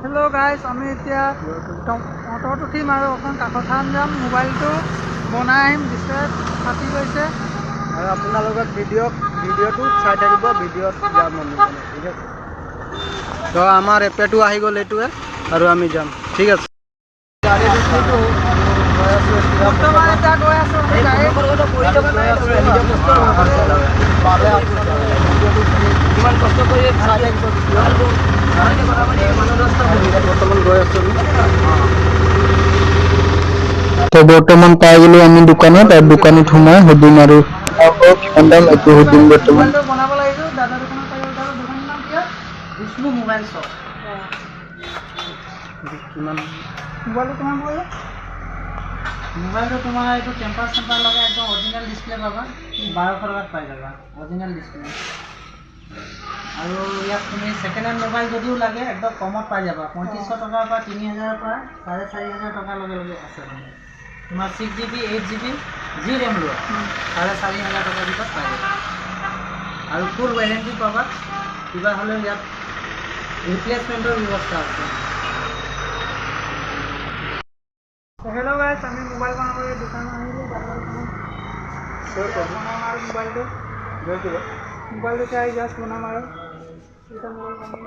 hello guys আমি এতিয়া অটোত উঠিম আৰু অকণ কাকথান যাম মোবাইলটো বনাই আহিম ডিসপ্লে ফাটি গৈছে আৰু আপোনাৰ লগত ভিডিঅ'টো চাই থাকিব ভিডিঅ'ত যাম আমি ঠিক আছে তো আমাৰ এপেটো আহি গ'ল এইটোৱে আৰু আমি যাম ঠিক আছে গাড়ী ৰখিটো বৰ্তমান এটা গৈ আছো আমি গাড়ী কিমান কষ্ট কৰি চাই থাকিব বৰ্তমান গৈ আছো তো বৰ্তমান পাই গ'লো আমি দোকানত আৰু দোকানত সোমাই সুধিম আৰু কিমান দাম এইটো সুধিম বৰ্তমান মোবাইলটো বনাব লাগিছিল দাদা দোকানত পাই দাদা দোকানৰ নাম কি বিষ্ণু মোবাইল শ্বপ কিমান মোবাইলটো কিমান পৰিব মোবাইলটো তোমাৰ এইটো টেম্পাৰ চেম্পাৰ লগাই একদম অৰিজিনেল ডিসপ্লে পাবা 1200 টকাত পাই যাবা অৰিজিনেল ডিসপ্লে আৰু ইয়াত তুমি সেকেন্ড হ্যান্ড মোবাইল যদিও লাগে একদম কমত পাই যাবা 3500 টকাৰ পৰা 3000 পৰা 4500 টকা লগে আছে মানে তোমাৰ 6GB 8GB জি RAM লোৱা 4500 টকাৰ ভিতৰত পাই যাবা আৰু ফুল ওয়াৰেন্টি পাবা কিবা হলে ইয়াত ৰিপ্লেসমেন্টৰ ব্যৱস্থা আছে हेलो गाइस আমি মোবাইল বানাবলে দোকান আহিলো দাদাৰ দোকান বনাম আৰু মোবাইলটো চাই জাস্ট বনাম আৰু এটা মোবাইল বানাম